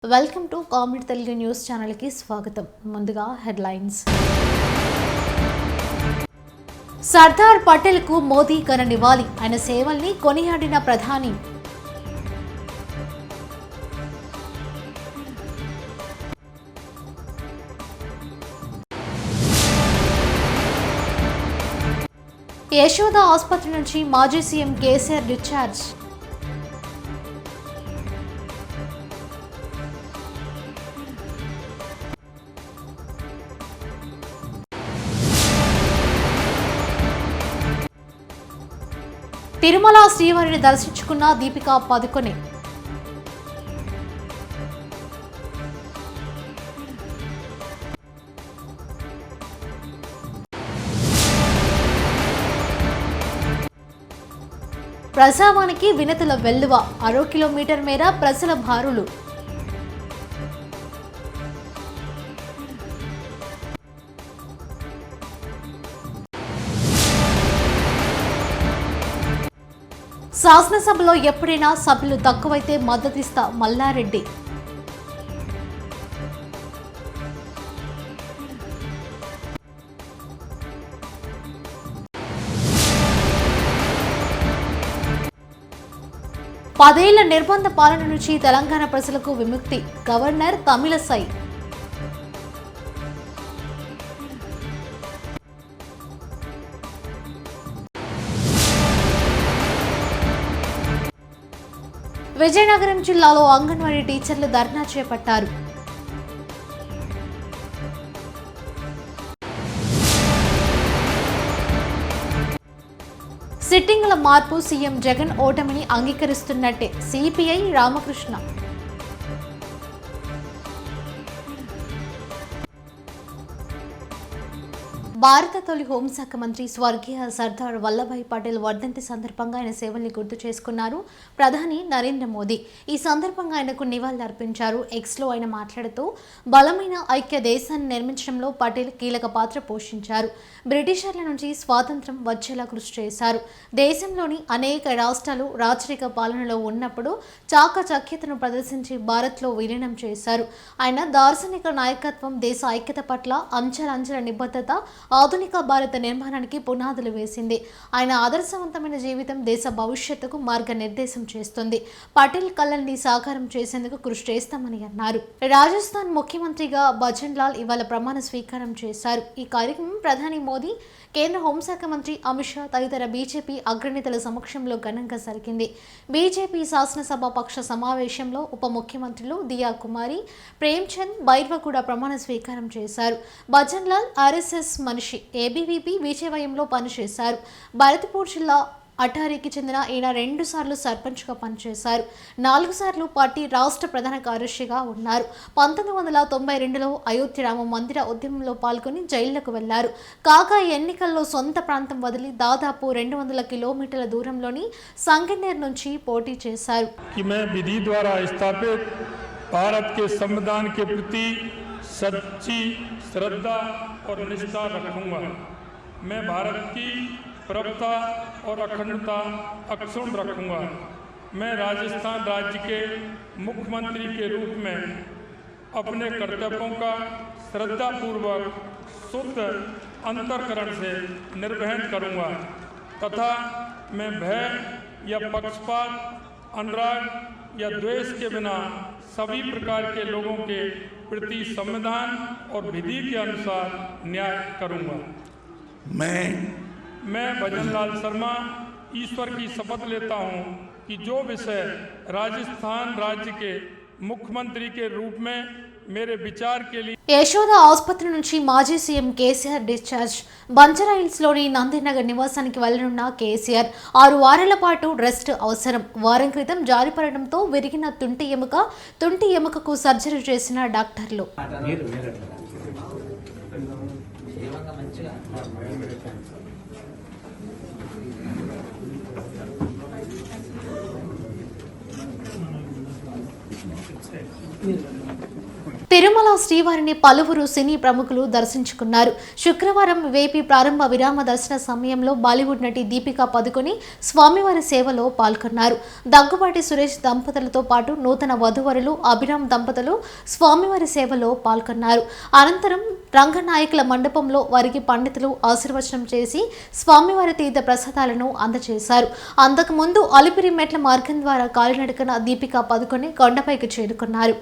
Welcome to comedy Telugu news channel కి స్వాగతం. ముందుగా హెడ్లైన్స్. సర్దార్ పటేల్ కు మోదీ ఘన నివాళి. ఆయన సేవల్ని కొనియాడిన ప్రధాని. యశోద ఆసుపత్రి నుంచి మాజీ సీఎం కేసీఆర్ డిశ్చార్జ్. తిరుమల శ్రీవారిని దర్శించుకున్న దీపికా పదుకొనె. ప్రజావానికి వినతుల వెల్లువ. 6 కిలోమీటర్ మేర ప్రజల బారులు. శాసనసభలో ఎప్పుడైనా సభ్యులు తక్కువైతే మద్దతిస్తా మల్లారెడ్డి. పదేళ్ల నిర్బంధ పాలన నుంచి తెలంగాణ ప్రజలకు విముక్తి. గవర్నర్ తమిళసై. విజయనగరం జిల్లాలో అంగన్వాడీ టీచర్లు ధర్నా చేపట్టారు. సిట్టింగుల మార్పు. సీఎం జగన్ ఓటమిని అంగీకరిస్తున్నట్టే. సిపిఐ రామకృష్ణ. భారత తొలి హోంశాఖ మంత్రి స్వర్గీయ సర్దార్ వల్లభాయ్ పటేల్ వర్ధంతి సందర్భంగా ఆయన సేవల్ని గుర్తు చేసుకున్నారు ప్రధాని నరేంద్ర మోదీ. ఈ సందర్భంగా ఆయనకు నివాళులర్పించారు. ఎక్స్లో ఆయన మాట్లాడుతూ బలమైన ఐక్య దేశాన్ని నిర్మించడంలో పటేల్ కీలక పాత్ర పోషించారు. బ్రిటిషర్ల నుంచి స్వాతంత్ర్యం వచ్చేలా కృషి చేశారు. దేశంలోని అనేక రాష్ట్రాలు రాచరిక పాలనలో ఉన్నప్పుడు చాకచక్యతను ప్రదర్శించి భారత్లో విలీనం చేశారు. ఆయన దార్శనిక నాయకత్వం దేశ ఐక్యత పట్ల అంచెలంచెల నిబద్ధత ఆధునిక భారత నిర్మాణానికి పునాదులు వేసింది. ఆయన ఆదర్శవంతమైన జీవితం దేశ భవిష్యత్తుకు మార్గనిర్దేశం చేస్తుంది. పటేల్ కళల్ని సాకారం చేసేందుకు కృషి చేస్తామని అన్నారు. రాజస్థాన్ ముఖ్యమంత్రిగా భజన్ లాల్ ఇవాళ ప్రమాణ స్వీకారం చేశారు. ఈ కార్యక్రమం ప్రధాని మోదీ, కేంద్ర హోంశాఖ మంత్రి అమిత్ షా తదితర బీజేపీ అగ్రనేతల సమక్షంలో ఘనంగా జరిగింది. బీజేపీ శాసనసభ పక్ష సమావేశంలో ఉప ముఖ్యమంత్రులు దియా కుమారి, ప్రేమ్చంద్ బైర్వా కూడా ప్రమాణ స్వీకారం చేశారు. భజన్ లాల్ ఆర్ఎస్ఎస్ మనిషి. ఏబీవీపీ విజయవాయంలో పనిచేశారు. భరత్పూర్ జిల్లా అటారీకి చెందిన ఈయన 2 సార్లు సర్పంచ్గా పనిచేశారు. 4 సార్లు పార్టీ రాష్ట్ర ప్రధాన కార్యదర్శిగా ఉన్నారు. 1992లో అయోధ్య రామ మందిర ఉద్యమంలో పాల్గొని జైళ్లకు వెళ్లారు. కాగా ఎన్నికల్లో సొంత ప్రాంతం వదిలి దాదాపు 200 కిలోమీటర్ల దూరంలోని సంగనేర్ నుంచి పోటీ చేశారు. भारत के संविधान के प्रति सच्ची श्रद्धा और निष्ठा रखूंगा। मैं भारत की प्रभुता और अखंडता अक्षुण्ण रखूंगा। मैं राजस्थान राज्य के मुख्यमंत्री के रूप में अपने कर्तव्यों का श्रद्धापूर्वक शुद्ध अंतःकरण से निर्वहन करूंगा तथा मैं भय या पक्षपात, अनुराग या द्वेष के बिना सभी प्रकार के लोगों के प्रति संविधान और विधि के अनुसार न्याय करूंगा। मैं भजन लाल शर्मा ईश्वर की शपथ लेता हूं कि जो विषय राजस्थान राज्य के मुख्यमंत्री के रूप में मेरे विचार के लिए. యశోద ఆసుపత్రి నుంచి మాజీ సీఎం కేసీఆర్ డిశ్చార్జ్. బంజారాహిల్స్లోని నందినగర్ నివాసానికి వెళ్లనున్న కేసీఆర్ 6 వారాల పాటు రెస్ట్ అవసరం. వారం క్రితం జారిపడడంతో విరిగిన తుంటి ఎముకకు సర్జరీ చేసిన డాక్టర్లు. తిరుమల శ్రీవారిని పలువురు సినీ ప్రముఖులు దర్శించుకున్నారు. శుక్రవారం వేపి ప్రారంభ విరామ దర్శన సమయంలో బాలీవుడ్ నటి దీపికా పదుకొని స్వామివారి సేవలో పాల్గొన్నారు. దగ్గుబాటి సురేష్ దంపతులతో పాటు నూతన వధూవరులు అభిరామ్ దంపతులు స్వామివారి సేవలో పాల్గొన్నారు. అనంతరం రంగనాయకుల మండపంలో వారికి పండితులు ఆశీర్వచనం చేసి స్వామివారి తీర్థ ప్రసాదాలను అందజేశారు. అంతకుముందు అలిపిరి మెట్ల మార్గం ద్వారా కాలినడకన దీపికా పదుకొని కొండపైకి చేరుకున్నారు.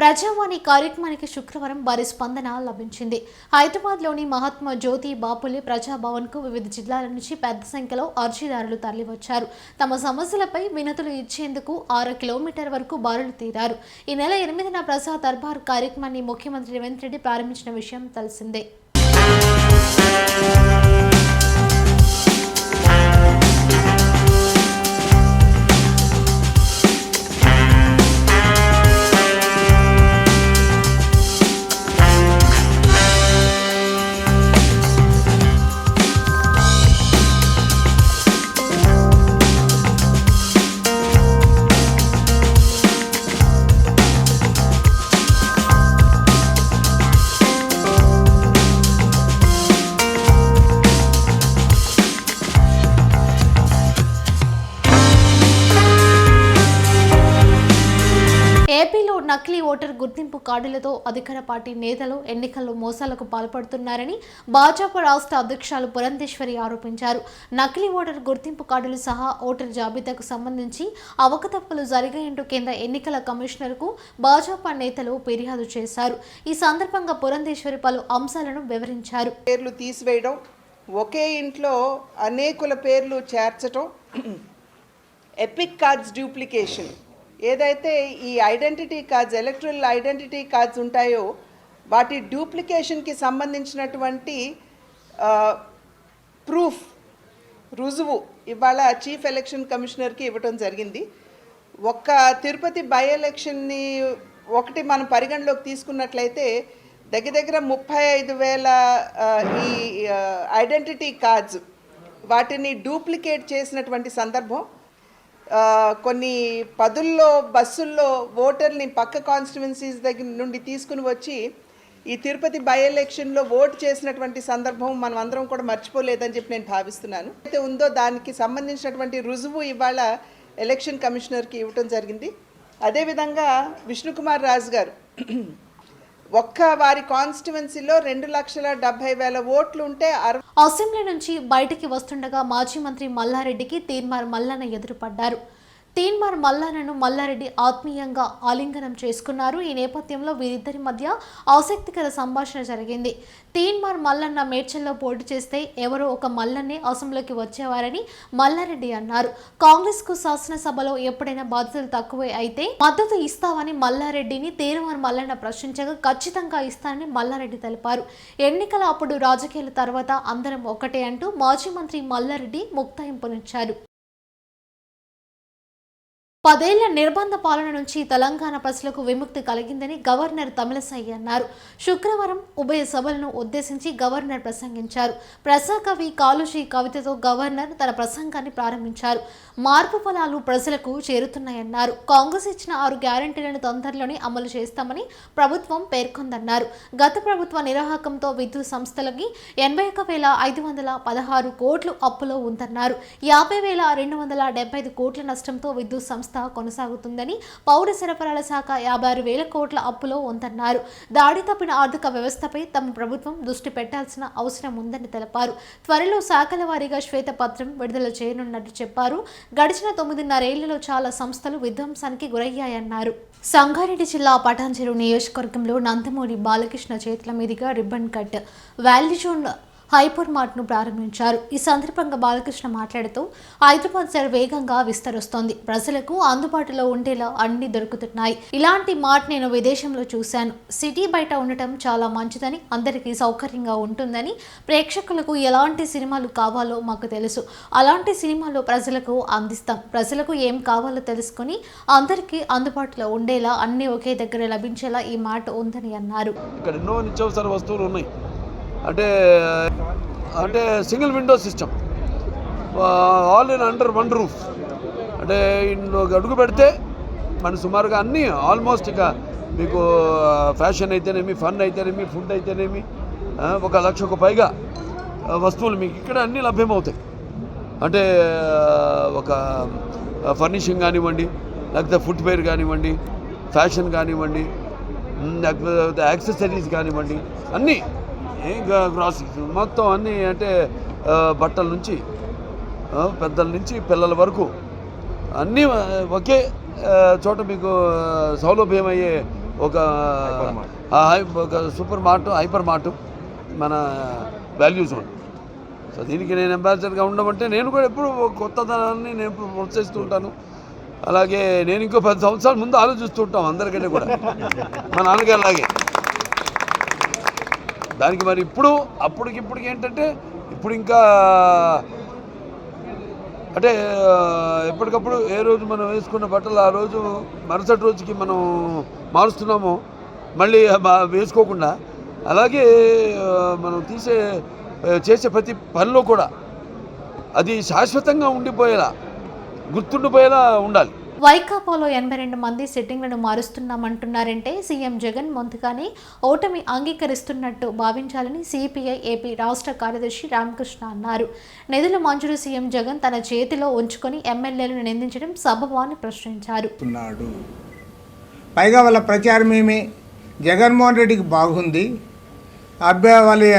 ప్రజావాణి కార్యక్రమానికి శుక్రవారం భారీ స్పందన లభించింది. హైదరాబాద్లోని మహాత్మా జ్యోతి బాపులే ప్రజాభవన్కు వివిధ జిల్లాల నుంచి పెద్ద సంఖ్యలో అర్జీదారులు తరలివచ్చారు. తమ సమస్యలపై వినతులు ఇచ్చేందుకు 6 కిలోమీటర్ల వరకు బారులు తీరారు. ఈ నెల 8న ప్రజా దర్బార్ కార్యక్రమాన్ని ముఖ్యమంత్రి రేవంత్ రెడ్డి ప్రారంభించిన విషయం తెలిసిందే. ఏపీలో నకిలీ ఓటర్ గుర్తింపు కార్డులతో అధికార పార్టీ నేతలు ఎన్నికల్లో మోసాలకు పాల్పడుతున్నారని భాజపా రాష్ట్ర అధ్యక్షురాలు పురంధేశ్వరి ఆరోపించారు. నకిలీ ఓటర్ గుర్తింపు కార్డులు సహా ఓటర్ జాబితాకు సంబంధించి అవకతవకలు జరిగాయంటూ కేంద్ర ఎన్నికల కమిషనర్కు భాజపా నేతలు ఫిర్యాదు చేశారు. ఈ సందర్భంగా పురంధేశ్వరి పలు అంశాలను వివరించారు. పేర్లు తీసివేయడం, ఒకే ఇంట్లో అనేకుల పేర్లు చేర్చడం, ఎపిక్ కార్డ్స్ డూప్లికేషన్, ఏదైతే ఈ identity cards electoral identity cards ఉంటాయో వాటి డూప్లికేషన్కి సంబంధించినటువంటి ప్రూఫ్ రుజువు ఇవాళ చీఫ్ ఎలక్షన్ కమిషనర్కి ఇవ్వటం జరిగింది. ఒక్క తిరుపతి బై ఎలక్షన్ని ఒకటి మనం పరిగణలోకి తీసుకున్నట్లయితే దగ్గర 35,000 ఈ ఐడెంటిటీ కార్డ్స్ వాటిని డూప్లికేట్ చేసినటువంటి సందర్భం. కొన్ని పదుల్లో బస్సుల్లో ఓటర్ని పక్క కాన్స్టిట్యువెన్సీస్ దగ్గర నుండి తీసుకుని వచ్చి ఈ తిరుపతి బై ఎలక్షన్లో ఓటు చేసినటువంటి సందర్భం మనం అందరం కూడా మర్చిపోలేదని చెప్పి నేను భావిస్తున్నాను. అయితే ఉందో దానికి సంబంధించినటువంటి రుజువు ఇవాళ ఎలక్షన్ కమిషనర్కి ఇవ్వటం జరిగింది. అదేవిధంగా విష్ణుకుమార్ రాజు గారు ఒక్క వారి కాన్స్టిట్యువెన్సీలో 2,70,000 ఓట్లు ఉంటే అసెంబ్లీ నుంచి బయటికి వస్తుండగా మాజీ మంత్రి మల్లారెడ్డికి తీన్మార్ మల్లన్న ఎదురుపడ్డారు. తీన్మార్ మల్లన్నను మల్లారెడ్డి ఆత్మీయంగా ఆలింగనం చేసుకున్నారు. ఈ నేపథ్యంలో వీరిద్దరి మధ్య ఆసక్తికర సంభాషణ జరిగింది. తీన్మార్ మల్లన్న మేడ్చల్లో పోటీ చేస్తే ఎవరో ఒక మల్లన్నే అసెంబ్లీకి వచ్చేవారని మల్లారెడ్డి అన్నారు. కాంగ్రెస్కు శాసనసభలో ఎప్పుడైనా బాధ్యతలు తక్కువే అయితే మద్దతు ఇస్తామని మల్లారెడ్డిని తీన్మార్ మల్లన్న ప్రశ్నించగా ఖచ్చితంగా ఇస్తానని మల్లారెడ్డి తెలిపారు. ఎన్నికల అప్పుడు రాజకీయాల తర్వాత అందరం ఒకటే అంటూ మాజీ మంత్రి మల్లారెడ్డి ముక్తాయింపునిచ్చారు. 10 ఏళ్ల నిర్బంధ పాలన నుంచి తెలంగాణ ప్రజలకు విముక్తి కలిగిందని గవర్నర్ తమిళసై అన్నారు. శుక్రవారం ఉభయ సభలను ఉద్దేశించి గవర్నర్ ప్రసంగించారు. ప్రజాకవి కాళోజీ కవితతో గవర్నర్ తన ప్రసంగాన్ని ప్రారంభించారు. మార్పు ఫలాలు ప్రజలకు చేరుతున్నాయన్నారు. కాంగ్రెస్ ఇచ్చిన 6 గ్యారెంటీలను తొందరలోనే అమలు చేస్తామని ప్రభుత్వం పేర్కొందన్నారు. గత ప్రభుత్వ నిర్వాహకంతో విద్యుత్ సంస్థలకి 81,516 కోట్లు అప్పులో ఉందన్నారు. 50,275 కోట్ల నష్టంతో విద్యుత్ సంస్థ కొనసాగుతుందని, పౌర సరఫరాల శాఖ 56,000 కోట్ల అప్పులో ఉందన్నారు. దాడి తప్పిన ఆర్థిక వ్యవస్థపై తమ ప్రభుత్వం దృష్టి పెట్టాల్సిన అవసరం ఉందని తెలిపారు. త్వరలో శాఖల వారీగా శ్వేతపత్రం విడుదల చేయనున్నట్టు చెప్పారు. గడిచిన 9.5 ఏళ్లలో చాలా సంస్థలు విధ్వంసానికి గురయ్యాయన్నారు. సంగారెడ్డి జిల్లా పటాన్చెరు నియోజకవర్గంలో నందమూరి బాలకృష్ణ చేతుల మీదుగా రిబ్బన్ కట్ వాల్యూజోన్ హైపర్ మార్ట్ను ప్రారంభించారు. ఈ సందర్భంగా బాలకృష్ణ మాట్లాడుతూ హైదరాబాద్ శర్ వేగంగా విస్తరిస్తోంది. ప్రజలకు అందుబాటులో ఉండేలా అన్ని దొరుకుతున్నాయి. ఇలాంటి మార్ట్ నేను విదేశంలో చూశాను. సిటీ బయట ఉండటం చాలా మంచిదని, అందరికీ సౌకర్యంగా ఉంటుందని, ప్రేక్షకులకు ఎలాంటి సినిమాలు కావాలో మాకు తెలుసు. అలాంటి సినిమాలు ప్రజలకు అందిస్తాం. ప్రజలకు ఏం కావాలో తెలుసుకుని అందరికీ అందుబాటులో ఉండేలా అన్ని ఒకే దగ్గర లభించేలా ఈ మార్ట్ ఉందని అన్నారు. ఇక్కడ ఎన్నో నిత్యావసర వస్తువులు ఉన్నాయి. అంటే single window system, all in under one roof. అంటే అడుగు పెడితే మన సుమారుగా అన్నీ ఆల్మోస్ట్ ఇక మీకు ఫ్యాషన్ అయితేనేమి, ఫన్ అయితేనేమి, ఫుడ్ అయితేనేమి 1,00,000కు పైగా వస్తువులు మీకు ఇక్కడ అన్నీ లభ్యమవుతాయి. అంటే ఒక ఫర్నిషింగ్ కానివ్వండి, లేకపోతే ఫుట్వేర్ కానివ్వండి, ఫ్యాషన్ కానివ్వండి, లేకపోతే యాక్సెసరీస్ కానివ్వండి, అన్నీ గ్రాసరీస్ మొత్తం అన్నీ. అంటే బట్టల నుంచి పెద్దల నుంచి పిల్లల వరకు అన్నీ ఒకే చోట మీకు సౌలభ్యమయ్యే ఒక సూపర్ మార్ట్, హైపర్ మార్ట్ మన వాల్యూజోన్. సో దీనికి నేను అంబాసిడర్గా ఉండమంటే నేను కూడా ఎప్పుడు కొత్తదనాన్ని నేను ప్రోత్సహిస్తూ ఉంటాను. అలాగే నేను ఇంకో 10 సంవత్సరాల ముందు ఆలోచిస్తూ ఉంటాం అందరికంటే కూడా, మా నాన్నగారు అలాగే. దానికి మరి అప్పటికిప్పటికి ఏంటంటే ఇప్పుడు ఇంకా అంటే ఎప్పటికప్పుడు ఏ రోజు మనం వేసుకున్న బట్టలు ఆ రోజు మరుసటి రోజుకి మనం మారుస్తున్నామో మళ్ళీ వేసుకోకుండా, అలాగే మనం చేసే ప్రతి పనిలో కూడా అది శాశ్వతంగా ఉండిపోయేలా, గుర్తుండిపోయేలా ఉండాలి. వైకాపాలో 82 మంది సిట్టింగ్లను మారుస్తున్నామంటున్నారంటే సీఎం జగన్ ముందుగానే ఓటమి అంగీకరిస్తున్నట్టు భావించాలని సిపిఐ ఏపీ రాష్ట్ర కార్యదర్శి రామకృష్ణ అన్నారు. నిధుల మంజూరు సీఎం జగన్ తన చేతిలో ఉంచుకొని ఎమ్మెల్యేలను నిందించడం సబబా అని ప్రశ్నించారు. పైగా వాళ్ళ ప్రచారం ఏమి, జగన్మోహన్ రెడ్డికి బాగుంది, వాళ్ళ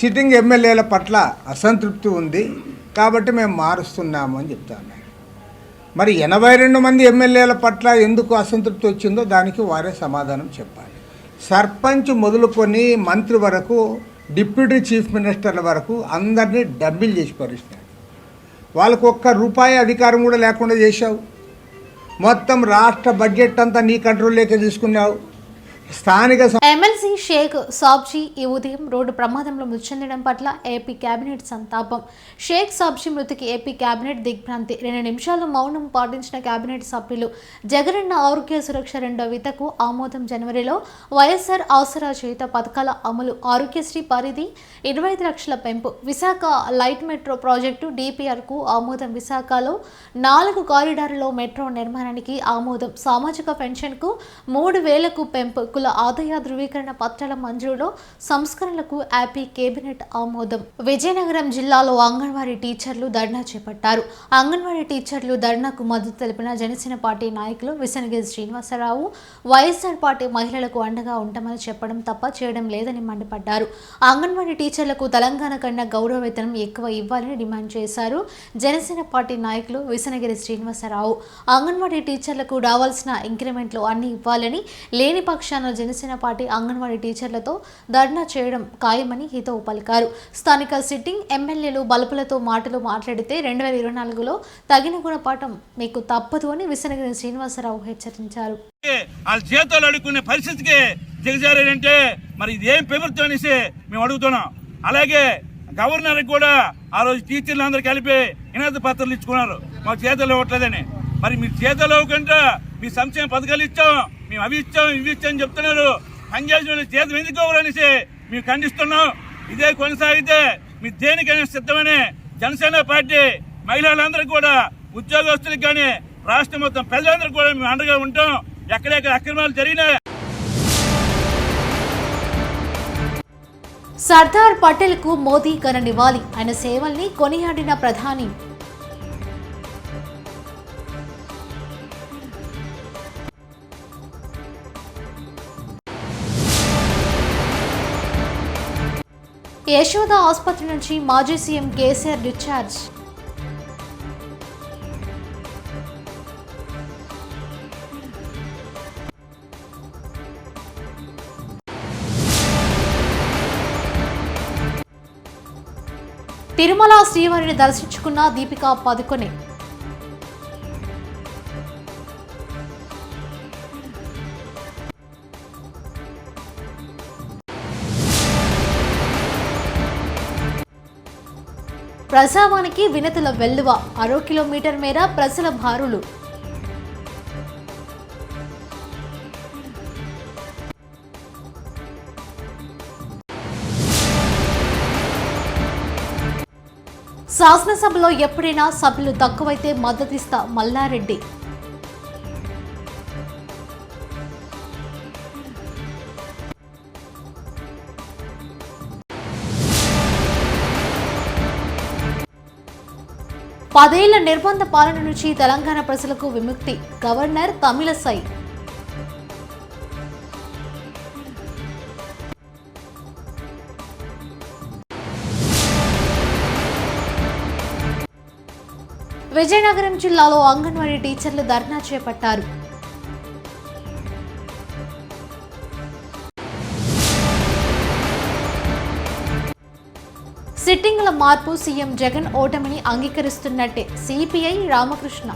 సిట్టింగ్ ఎమ్మెల్యేల పట్ల అసంతృప్తి ఉంది కాబట్టి మేము మారుస్తున్నాము అని చెప్తాను. మరి 82 మంది ఎమ్మెల్యేల పట్ల ఎందుకు అసంతృప్తి వచ్చిందో దానికి వారే సమాధానం చెప్పాలి. సర్పంచ్ మొదలుకొని మంత్రి వరకు, డిప్యూటీ చీఫ్ మినిస్టర్ల వరకు అందరినీ డబ్బిల్ చేసి పరిస్థితి. వాళ్ళకు ₹1 అధికారం కూడా లేకుండా చేశావు. మొత్తం రాష్ట్ర బడ్జెట్ అంతా నీ కంట్రోల్లోకి తీసుకున్నావు. స్థానిక ఎమ్మెల్సీ షేక్ సాబ్జీ ఈ ఉదయం రోడ్డు ప్రమాదంలో మృతి చెందడం పట్ల ఏపీ కేబినెట్ సంతాపం. షేక్ సాబ్జీ మృతికి ఏపీ కేబినెట్ దిగ్భ్రాంతి. 2 నిమిషాలు మౌనం పాటించిన కేబినెట్ సభ్యులు. జగనన్న ఆరోగ్య సురక్ష 2వ విడతకు ఆమోదం. జనవరిలో వైఎస్ఆర్ ఆసరా చేత పథకాల అమలు. ఆరోగ్యశ్రీ పరిధి 25 లక్షల పెంపు. విశాఖ లైట్ మెట్రో ప్రాజెక్టు DPRకు ఆమోదం. విశాఖలో 4 కారిడార్లలో మెట్రో నిర్మాణానికి ఆమోదం. సామాజిక పెన్షన్కు 3,000కు పెంపు. కుల ఆదాయ ధృవీకరణ పత్రాల మంజూరులో సంస్కరణలకు ఏపీ కేబినెట్ ఆమోదం. విజయనగరం జిల్లాలో అంగన్వాడీ టీచర్లు ధర్నా చేపట్టారు. అంగన్వాడీ టీచర్లు ధర్నాకు మద్దతు తెలిపిన జనసేన పార్టీ నాయకులు విసనగిరి శ్రీనివాసరావు వైఎస్ఆర్ పార్టీ మహిళలకు అండగా ఉంటామని చెప్పడం తప్ప చేయడం లేదని మండిపడ్డారు. అంగన్వాడీ టీచర్లకు తెలంగాణ కన్నా గౌరవ వేతనం ఎక్కువ ఇవ్వాలని డిమాండ్ చేశారు. జనసేన పార్టీ నాయకులు విసనగిరి శ్రీనివాసరావు అంగన్వాడీ టీచర్లకు రావాల్సిన ఇంక్రిమెంట్లు అన్ని ఇవ్వాలని, లేని పక్షాన జనసేన పార్టీ అంగన్వాడీ టీచర్లతో ధర్నా చేయడం ఖాయమని హితవు పలికారు. స్థానిక సిట్టింగ్ ఎమ్మెల్యేలు బల్బులతో మాటలు మాట్లాడితే 2024లో తగిన గుణపాఠం మీకు తప్పదు అని విసనగిరి శ్రీనివాసరావు హెచ్చరించారు. వాళ్ళ చేతులు అడుక్కునే పరిస్థితికి దిగజారంటే మరి ఇదేం ప్రభుత్వం అనేసి మేము అడుగుతున్నాం. అలాగే గవర్నర్కి కూడా ఆ రోజు టీచర్లు అందరూ కలిపి వినతి పత్రాలు ఇచ్చుకున్నారు, మాకు చేతులు ఇవ్వట్లేదని. మరి మీ చేతలో కంటే మీ సంక్షేమ పథకాలు ఇచ్చాం, మేము అవి ఇచ్చాం ఇవి ఇచ్చాం చెప్తున్నారు. పనిచేసిన వాళ్ళు చేతులు ఎందుకు అనేసి మేము ఖండిస్తున్నాం. ఇదే కొనసాగితే మీ దేనికైనా సిద్ధమని జనసేన పార్టీ మహిళలందరూ కూడా, ఉద్యోగస్తులకు కానీ రాష్ట్రం మొత్తం ప్రజలందరూ కూడా మేము అండగా ఉంటాం. ఎక్కడెక్కడ అక్రమాలు జరిగినా సర్దార్ పటేల్ కు మోదీ ఘన నివాళి. ఆయన సేవల్ని కొనియాడిన ప్రధాని. యశోద ఆసుపత్రి నుంచి మాజీ సీఎం కేసీఆర్ డిశ్చార్జ్. తిరుమల శ్రీవారిని దర్శించుకున్న దీపికా పదుకొనె. ప్రజావానికి వినతుల వెల్లువ. 6 కిలోమీటర్ మేర ప్రజల బారులు. శాసనసభలో ఎప్పుడైనా సభ్యులు తక్కువైతే మద్దతిస్తా మల్లారెడ్డి. పదేళ్ల నిర్బంధ పాలన నుంచి తెలంగాణ ప్రజలకు విముక్తి. గవర్నర్ తమిళసై. విజయనగరం జిల్లాలో అంగన్వాడీ టీచర్లు ధర్నా చేపట్టారు. సిట్టింగుల మార్పు. సీఎం జగన్ ఓటమిని అంగీకరిస్తున్నట్టే. సిపిఐ రామకృష్ణ.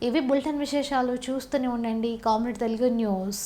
ఇవి బులెటిన్ విశేషాలు. చూస్తూనే ఉండండి కామ్రేడ్ తెలుగు న్యూస్.